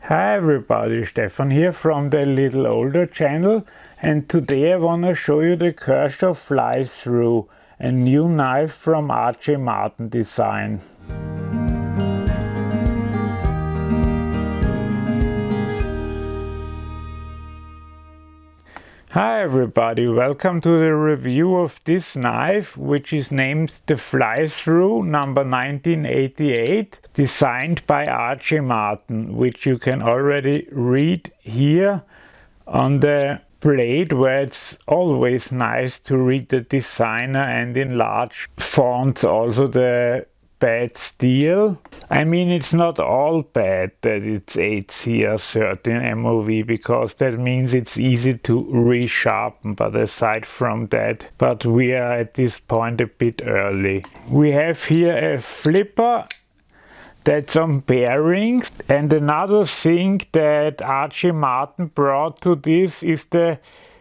Hi everybody, Stefan here from the Alittleolder channel, and today I want to show you the Kershaw Flythrough, a new knife from R.J. Martin design. Hi everybody, welcome to the review of this knife, which is named the Flythrough number 1988, designed by R.J. Martin, which you can already read here on the blade, where it's always nice to read the designer and in large fonts also the bad steel. I mean, it's not all bad that it's 8CR13 MOV, because that means it's easy to resharpen, but aside from that, but we are at this point a bit early. We have here a flipper that's on bearings, and another thing that R.J. Martin brought to this is the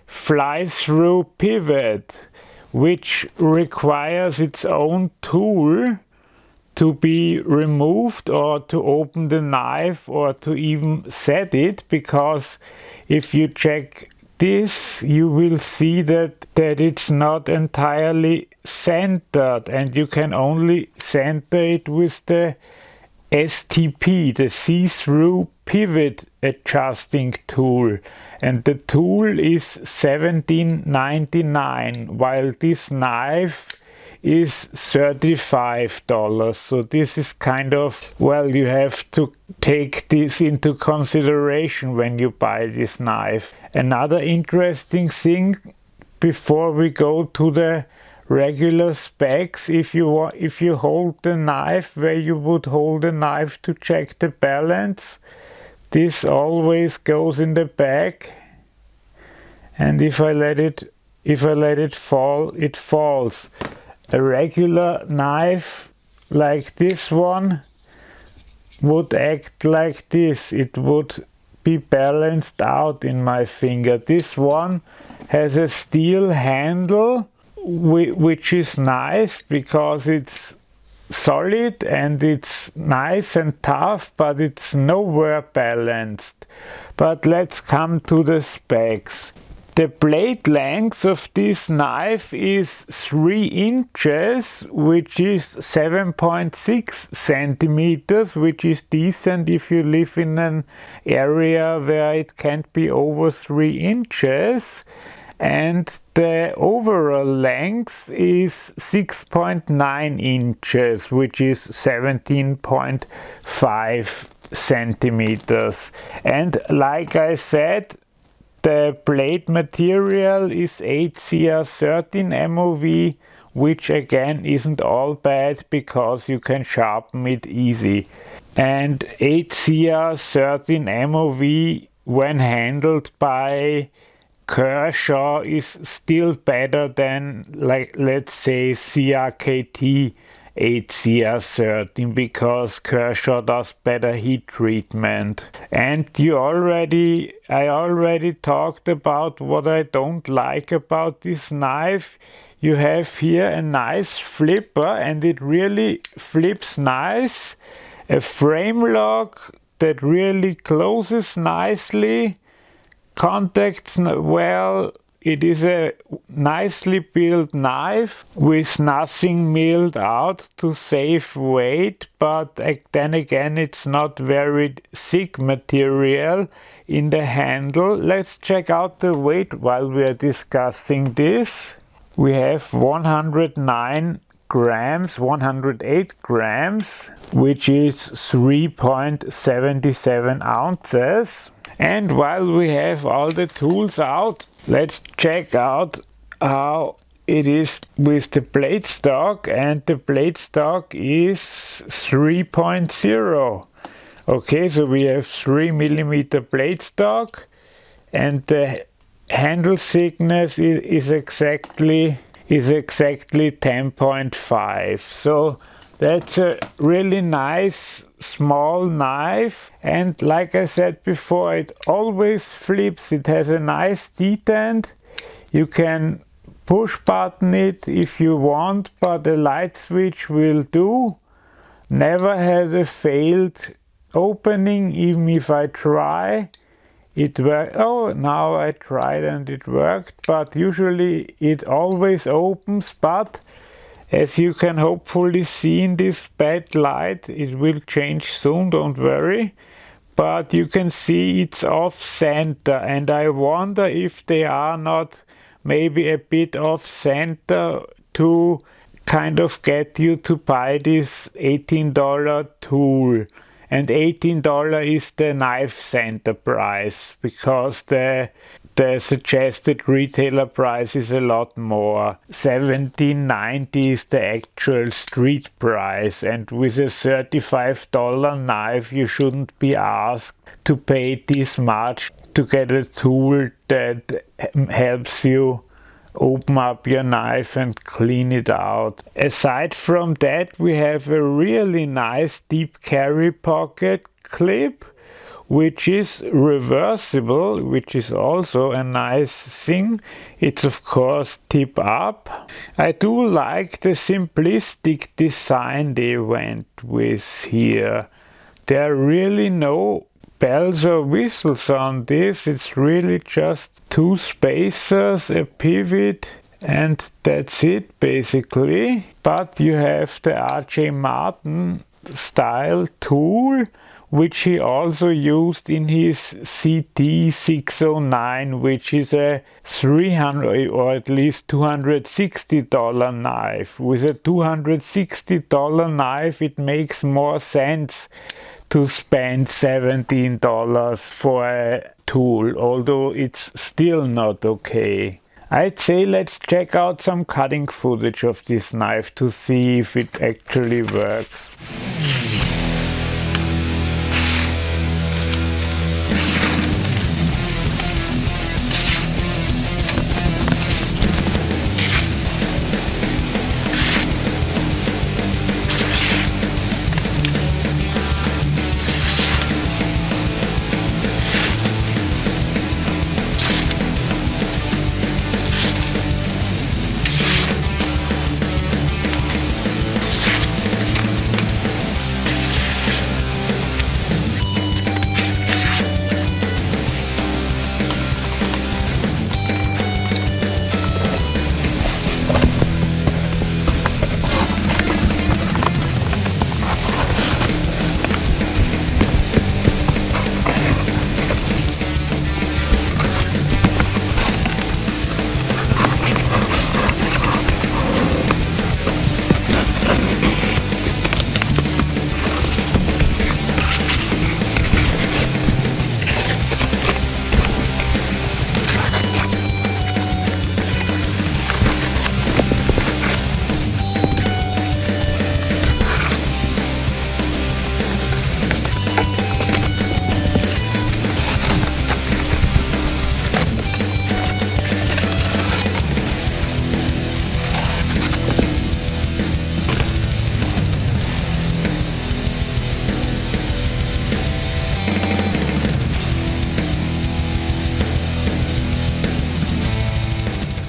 fly-through pivot, which requires its own tool to be removed or to open the knife or to even set it, because if you check this you will see that it's not entirely centered, and you can only center it with the STP, the see-through pivot adjusting tool, and the tool is $17.99, while this knife is $35. So this is kind of, well, you have to take this into consideration when you buy this knife. Another interesting thing before we go to the regular specs, if you hold the knife where you would hold a knife to check the balance, this always goes in the back, and if I let it fall, it falls. A regular knife like this one would act like this. It would be balanced out in my finger. This one has a steel handle, which is nice because it's solid and it's nice and tough, but it's nowhere balanced. But let's come to the specs. The blade length of this knife is 3 inches, which is 7.6 centimeters, which is decent if you live in an area where it can't be over 3 inches. And the overall length is 6.9 inches, which is 17.5 centimeters. And like I said, the blade material is 8CR13 MOV, which again isn't all bad because you can sharpen it easy. And 8CR13 MOV, when handled by Kershaw, is still better than, like, let's say CRKT 8CR13, because Kershaw does better heat treatment. And I already talked about what I don't like about this knife. You have here a nice flipper, and it really flips nice. A frame lock that really closes nicely. Contacts well. It is a nicely built knife with nothing milled out to save weight, but then again it's not very thick material in the handle. Let's check out the weight while we are discussing this. We have 108 grams, which is 3.77 ounces. And while we have all the tools out, let's check out how it is with the blade stock, and the blade stock is 3.0. Okay, so we have 3mm blade stock, and the handle thickness is exactly 10.5. So that's a really nice small knife, and like I said before, it always flips. It has a nice detent. You can push button it if you want, but a light switch will do. Never had a failed opening, even if I try. It worked. Oh, now I tried and it worked, but usually it always opens. But as you can hopefully see in this bad light, it will change soon, don't worry. But you can see it's off center, and I wonder if they are not maybe a bit off center to kind of get you to buy this $18 tool. And $18 is the Knifecenter price, because the suggested retailer price is a lot more. $17.90 is the actual street price, and with a $35 knife you shouldn't be asked to pay this much to get a tool that helps you open up your knife and clean it out. Aside from that, we have a really nice deep carry pocket clip, which is reversible, which is also a nice thing. It's of course tip up. I do like the simplistic design they went with here. There are really no bells or whistles on this. It's really just two spacers, a pivot, and that's it basically. But you have the R.J. Martin style tool, which he also used in his CT609, which is a $300 or at least $260 knife. With a $260 knife, it makes more sense to spend $17 for a tool, although it's still not okay. I'd say let's check out some cutting footage of this knife to see if it actually works.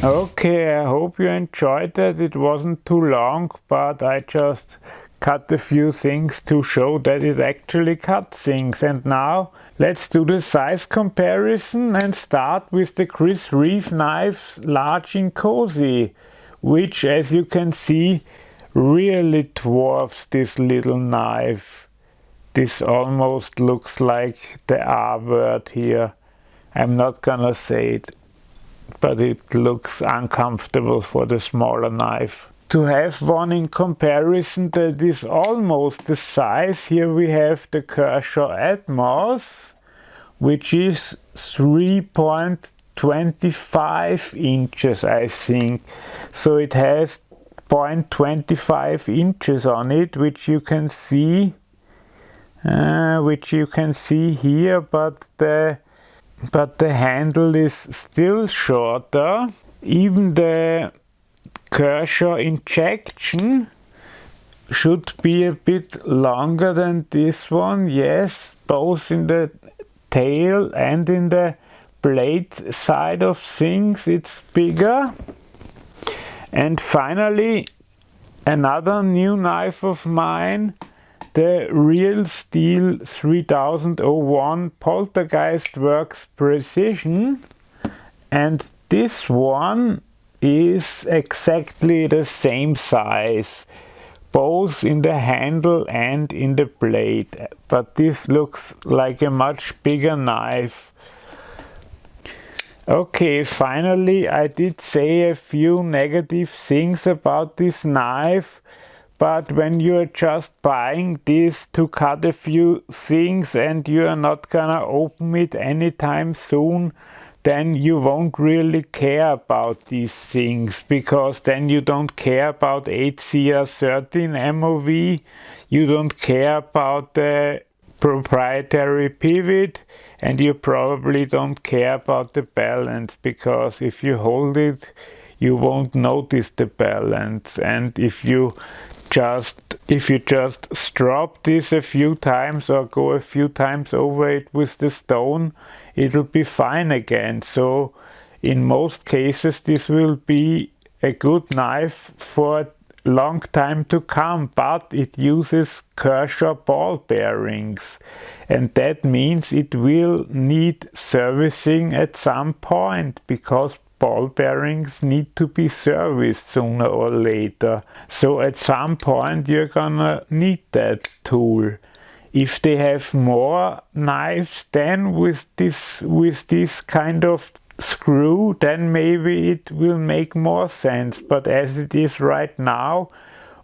Okay, I hope you enjoyed that. It wasn't too long, but I just cut a few things to show that it actually cut things. And now let's do the size comparison and start with the Chris Reeve knife Large and Cozy, which, as you can see, really dwarfs this little knife. This almost looks like the R word here. I'm not gonna say it, but it looks uncomfortable for the smaller knife. To have one in comparison that is almost the size, here we have the Kershaw Atmos, which is 3.25 inches, I think. So it has 0.25 inches on it, which you can see here, but the handle is still shorter. Even the Kershaw injection should be a bit longer than this one. Yes, both in the tail and in the blade side of things it's bigger. And finally, another new knife of mine, the Real Steel 3001 Poltergeist Works Precision, and this one is exactly the same size, both in the handle and in the blade, but this looks like a much bigger knife. Okay, finally I did say a few negative things about this knife, but when you're just buying this to cut a few things and you're not gonna open it anytime soon, then you won't really care about these things, because then you don't care about HCR13 MOV, you don't care about the proprietary pivot, and you probably don't care about the balance, because if you hold it you won't notice the balance, and if you just strop this a few times or go a few times over it with the stone, it'll be fine again. So in most cases this will be a good knife for a long time to come, but it uses Kershaw ball bearings, and that means it will need servicing at some point, because ball bearings need to be serviced sooner or later. So at some point you're gonna need that tool. If they have more knives then with this kind of screw, then maybe it will make more sense, but as it is right now,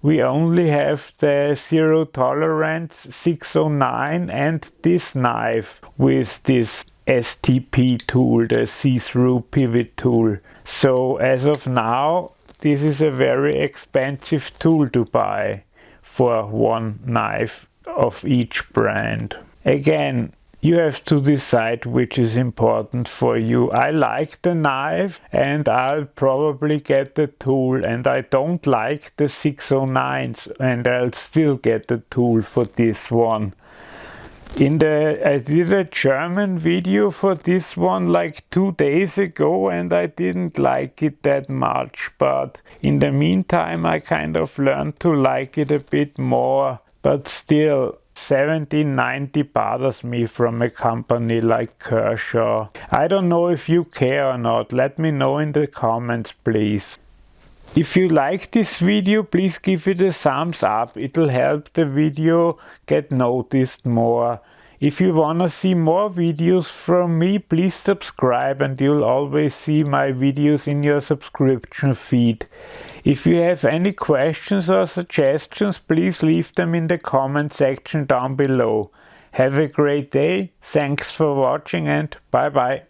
we only have the zero tolerance 609 and this knife with this STP tool, the see-through pivot tool. So as of now, this is a very expensive tool to buy for one knife of each brand. Again, you have to decide which is important for you. I like the knife and I'll probably get the tool, and I don't like the 609s and I'll still get the tool for this one. I did a German video for this one like 2 days ago and I didn't like it that much, but in the meantime I kind of learned to like it a bit more, but still 1790 bothers me from a company like Kershaw. I don't know if you care or not, let me know in the comments please. If you like this video, please give it a thumbs up, it'll help the video get noticed more. If you wanna see more videos from me, please subscribe and you'll always see my videos in your subscription feed. If you have any questions or suggestions, please leave them in the comment section down below. Have a great day, thanks for watching and bye bye.